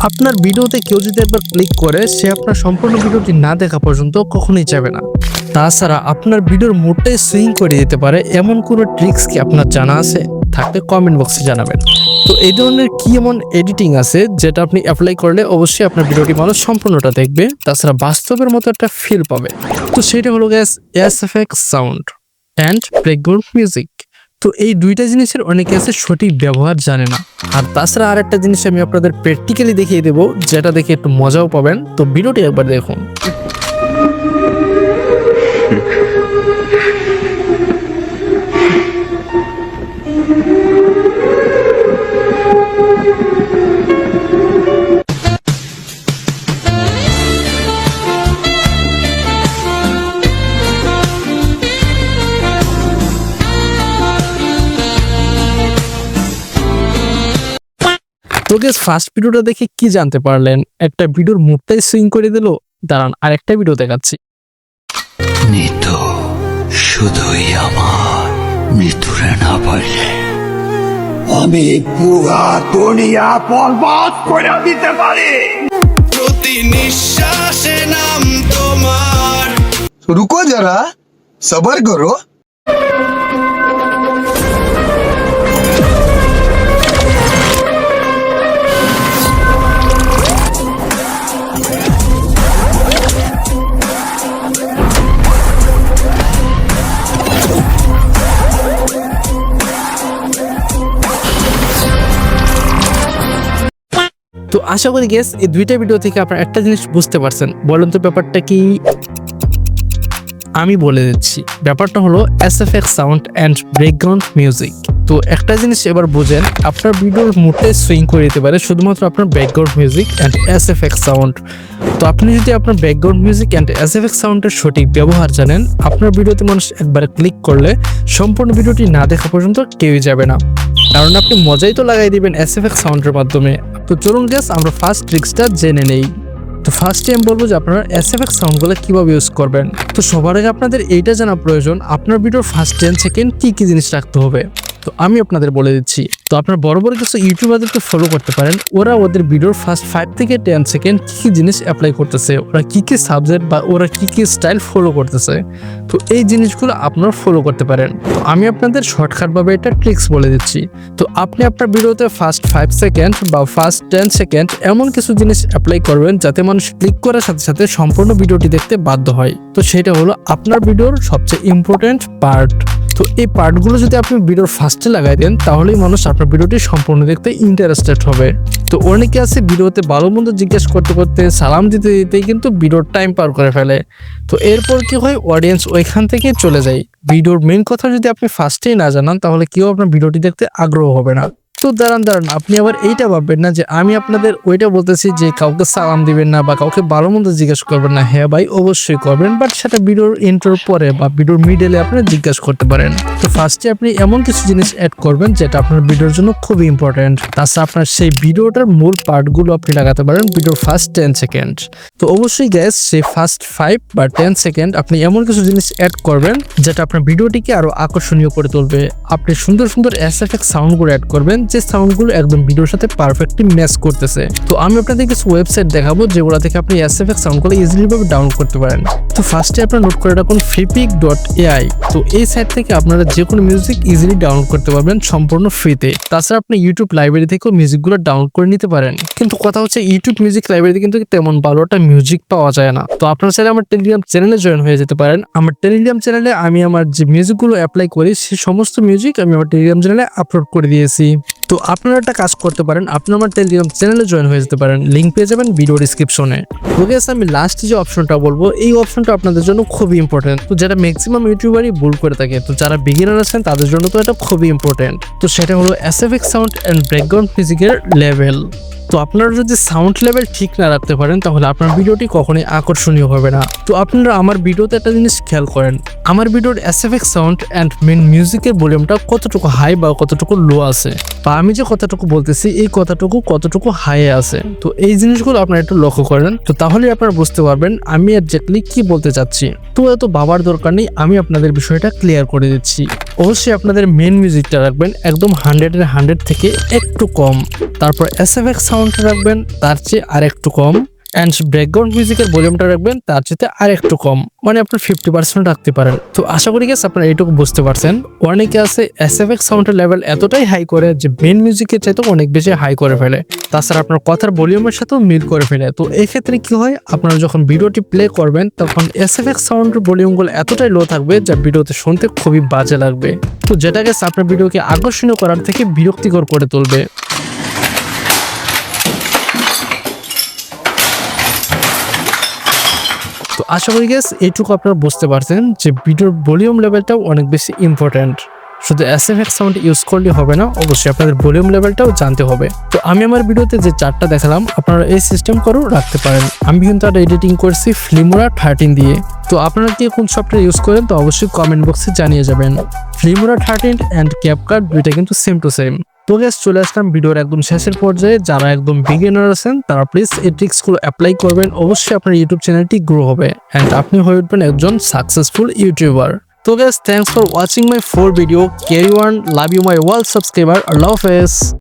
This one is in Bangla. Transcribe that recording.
আপনার ভিডিওতে কেউ যদি একবার ক্লিক করে সে আপনার সম্পূর্ণ ভিডিওটি না দেখা পর্যন্ত কখনোই যাবে না। তাছাড়া আপনার ভিডিওর মুডটাই সুইং করে দিতে পারে এমন কোনো ট্রিক্স কি আপনার জানা আছে? থাকলে কমেন্ট বক্সে জানাবেন। তো এই ধরনের কি এমন এডিটিং আছে যেটা আপনি অ্যাপ্লাই করলে অবশ্যই আপনার ভিডিওটি মানুষ সম্পূর্ণটা দেখবে, তাছাড়া বাস্তবের মতো একটা ফিল পাবে। তো সেটা হলো gas SFX sound and background music. তো এই দুইটা জিনিসের অনেকে আছে সঠিক ব্যবহার জানে না। আর তাছাড়া আরেকটা জিনিস আমি আপনাদের প্র্যাকটিক্যালি দেখিয়ে দেবো, যেটা দেখে একটু মজাও পাবেন। তো ভিডিওটি একবার দেখুন। তো গাইস, ফার্স্ট ভিডিওটা দেখে কি জানতে পারলেন? একটা ভিডিওর মুডটাই সুইং করে দিল। দাঁড়ান আরেকটা ভিডিও দেখাচ্ছি। মৃত্যু শুধুই আমার, মৃত্যুরে না পাইলে আমি পুরা দুনিয়া বরবাদ করে দিতে পারি। প্রতি নিঃশ্বাসে নাম তোমার। रुको जरा सबर करो। তো আশা করি গেস এই দুইটা ভিডিও থেকে আপনারা একটা জিনিস বুঝতে পারছেন। বলেন তো ব্যাপারটা কি? আমি বলে দিচ্ছি। ব্যাপারটা হলো SFX sound and background music. তো একটা জিনিস এবার বুঝেন, আপনার ভিডিওর মুডে সুইং করে দিতে পারে শুধুমাত্র আপনার background music and SFX sound. তো আপনি যদি আপনার ব্যাকগ্রাউন্ড মিউজিক অ্যান্ড SFX সাউন্ডের সঠিক ব্যবহার জানেন, আপনার ভিডিওতে মানুষ একবারে ক্লিক করলে সম্পূর্ণ ভিডিওটি না দেখা পর্যন্ত কেউই যাবে না, কারণ আপনি মজাই তো লাগাই দিবেন SFX সাউন্ডের মাধ্যমে। তো চলুন গেস আমরা ফার্স্ট ট্রিক্সটা জেনে নেই। তো ফার্স্টে আমি বলবো যে আপনারা SFX সাউন্ডগুলো কিভাবে ইউজ করবেন। তো সবার আগে আপনাদের এইটা জানা প্রয়োজন, আপনার ভিডিওর ফার্স্ট 10 সেকেন্ড কি জিনিস রাখতে হবে। তো আমি আপনাদের বলে দিচ্ছি। তো আপনার বড় বড় কিছু ইউটিউবারদেরকে ফলো করতে পারেন। ওরা ওদের ভিডিওর ফার্স্ট 5 থেকে 10 সেকেন্ড কি জিনিস অ্যাপ্লাই করতেছে, ওরা কি সাবজেক্ট বা ওরা কি স্টাইল ফলো করতেছে, তো এই জিনিসগুলো আপনারা ফলো করতে পারেন। তো আমি আপনাদের শর্টকাটভাবে এটা ট্রিক্স বলে দিচ্ছি। তো আপনি আপনার ভিডিওতে ফার্স্ট 5 সেকেন্ড বা ফার্স্ট 10 সেকেন্ড এমন কিছু জিনিস অ্যাপ্লাই করবেন যাতে মানুষ ক্লিক করার সাথে সাথে সম্পূর্ণ ভিডিওটি দেখতে বাধ্য হয়। তো সেটা হলো আপনার ভিডিওর সবচেয়ে ইম্পর্টেন্ট পার্ট। তো এই পার্টগুলো যদি আপনি ভিডিওর ফার্স্টে লাগাই দেন, তাহলেই মানুষ আপনার ভিডিওটি সম্পূর্ণ দেখতে ইন্টারেস্টেড হবে। তো অনেকে আছে ভিডিওতে ভালো মন্দ জিজ্ঞেস করতে করতে সালাম দিতে দিতেই কিন্তু ভিডিওর টাইম পার করে ফেলে। তো এরপর কি হয়, অডিয়েন্স ওইখান থেকে চলে যায়। ভিডিওর মেইন কথা যদি আপনি ফার্স্টেই না জানান, তাহলে কেউ আপনার ভিডিওটি দেখতে আগ্রহ হবে না। তো দাঁড়ান আপনি আবার এইটা ভাববেন না যে আমি আপনাদের ওইটা বলতেছি যে কাউকে সালাম দিবেন না বা কাউকে ভালো মন্দ জিজ্ঞেস করবেন না। হ্যাঁ ভাই, অবশ্যই করবেন, বাট সেটা ভিডিওর ইন্ট্রোর পরে বা ভিডিওর মিডলে আপনি জিজ্ঞাসা করতে পারেন। তো ফার্স্টে আপনি এমন কিছু জিনিস অ্যাড করবেন যেটা আপনার ভিডিওর জন্য খুবই ইম্পর্টেন্ট। তাছাড়া আপনার সেই ভিডিওটার মূল পার্টগুলো আপনি লাগাতে পারেন ভিডিওর ফার্স্ট 10 সেকেন্ড। তো অবশ্যই গ্যাস সেই ফার্স্ট 5 বা 10 সেকেন্ড আপনি এমন কিছু জিনিস অ্যাড করবেন যেটা আপনার ভিডিওটিকে আরো আকর্ষণীয় করে তুলবে। আপনি সুন্দর সুন্দর SFX সাউন্ডগুলো অ্যাড করবেন যে সাউন্ডগুলো একদম ভিডিওর সাথে পারফেক্টলি ম্যাচ করতেছে। তো আমি আপনাদের কিছু ওয়েবসাইট দেখাবো যেগুলো থেকে আপনি SFX সাউন্ডগুলো ইজিলি ভাবে ডাউনলোড করতে পারেন। তো ফার্স্টে আপনারা নোট করে রাখুন freepik.ai। তো এই সাইট থেকে আপনারা যে কোনো মিউজিক ইজিলি ডাউনলোড করতে পারবেন সম্পূর্ণ ফ্রিতে। তাছাড়া আপনি ইউটিউব লাইব্রেরি থেকেও মিউজিকগুলো ডাউনলোড করে নিতে পারেন। কিন্তু কথা হচ্ছে ইউটিউব মিউজিক লাইব্রেরিতে কিন্তু তেমন ভালো একটা মিউজিক পাওয়া যায় না। তো আপনারা চাইলে আমার টেলিগ্রাম চ্যানেলে জয়েন হয়ে যেতে পারেন। আমার টেলিগ্রাম চ্যানেলে আমি আমার যে মিউজিকগুলো অ্যাপ্লাই করি সেই সমস্ত মিউজিক আমি আমার টেলিগ্রাম চ্যানেলে আপলোড করে দিয়েছি। তো আপনারা একটা কাজ করতে পারেন, আপনি আমার টেলিগ্রাম চ্যানেলে জয়েন হয়ে যেতে পারেন। লিঙ্ক পেয়ে যাবেন ভিডিও ডিসক্রিপশনে। ওকে, আমি লাস্ট যে অপশনটা বলবো, এই অপশনটা আপনাদের জন্য খুবই ইম্পর্টেন্ট। তো যেটা ম্যাক্সিমাম ইউটিউবারই ভুল করে থাকে, তো যারা বিগিনার আছেন তাদের জন্য তো এটা খুবই ইম্পর্টেন্ট। তো সেটা হলো SFX সাউন্ড অ্যান্ড ব্যাকগ্রাউন্ড মিউজিকের লেভেল। তো আপনারা যদি সাউন্ড লেভেল ঠিক না রাখতে পারেন, তাহলে আপনার ভিডিওটি কখনোই আকর্ষণীয় হবে না। তো আপনারা আমার ভিডিওতে একটা জিনিস খেয়াল করেন, আমার ভিডিওর SFX সাউন্ড অ্যান্ড মেন মিউজিকের ভলিউমটা কতটুকু হাই বা কতটুকু লো আছে, বা আমি যে কথাটুকু বলতেছি এই কথাটুকু কতটুকু হাই আছে। তো এই জিনিসগুলো আপনারা একটু লক্ষ্য করেন, তো তাহলে আপনারা বুঝতে পারবেন আমি এক্স্যাক্টলি কি বলতে চাচ্ছি। তো এত ভাবার দরকার নেই, আমি আপনাদের বিষয়টা ক্লিয়ার করে দিচ্ছি। অবশ্যই আপনাদের মেন মিউজিকটা রাখবেন একদম 100 থেকে একটু কম, তারপর SFX সাউন্ডটা রাখবেন তার চেয়ে আর একটু কম, অ্যান্ড ব্যাকগ্রাউন্ড মিউজিকের ভলিউমটা রাখবেন তার চেয়ে আর একটু কম, মানে আপনার 50% রাখতে পারেন। তো আশা করি গেছে আপনারা এইটুকু বুঝতে পারছেন। অনেকে আছে SFX সাউন্ডের লেভেল এতটাই হাই করে যে মেন মিউজিকের চাইতে অনেক বেশি হাই করে ফেলে, তাছাড়া আপনার কথার ভলিউমের সাথেও মিল করে ফেলে। তো এই ক্ষেত্রে কি হয়, আপনারা যখন ভিডিওটি প্লে করবেন তখন SFX সাউন্ডের ভলিউমগুলো এতটাই লো থাকবে যা ভিডিওতে শুনতে খুবই বাজে লাগবে, তো যেটা গেছে আপনার ভিডিওকে আকর্ষণীয় করার থেকে বিরক্তিকর করে তুলবে। তো আশা করি গেস এইটুকু আপনারা বুঝতে পারছেন যে ভিডিওর ভলিউম লেভেলটাও অনেক বেশি ইম্পর্ট্যান্ট। শুধু SFX সাউন্ড ইউজ করলে হবে না, অবশ্যই আপনাদের ভলিউম লেভেলটাও জানতে হবে। তো আমি আমার ভিডিওতে যে চারটা দেখালাম আপনারা এই সিস্টেম করেও রাখতে পারেন। আমি কিন্তু একটা এডিটিং করছি Filmora 13 দিয়ে। তো আপনারা কি কোন সফটওয়্যার ইউজ করেন তো অবশ্যই কমেন্ট বক্সে জানিয়ে যাবেন। Filmora 13 অ্যান্ড CapCut দুইটা কিন্তু সেম টু সেম। তো গ্যাস চলে আসলাম ভিডিওর একদম শেষের পর্যায়ে। যারা একদম বিগিনার আছেন তারা প্লিজ এই ট্রিক্সগুলো অ্যাপ্লাই করবেন, অবশ্যই আপনার ইউটিউব চ্যানেলটি গ্রো হবে অ্যান্ড আপনি হয়ে উঠবেন একজন সাকসেসফুল ইউটিউবার। তো guys thanks for watching my 4 video. Carry on, love you my world subscriber. আল্লাহ হাফেজ।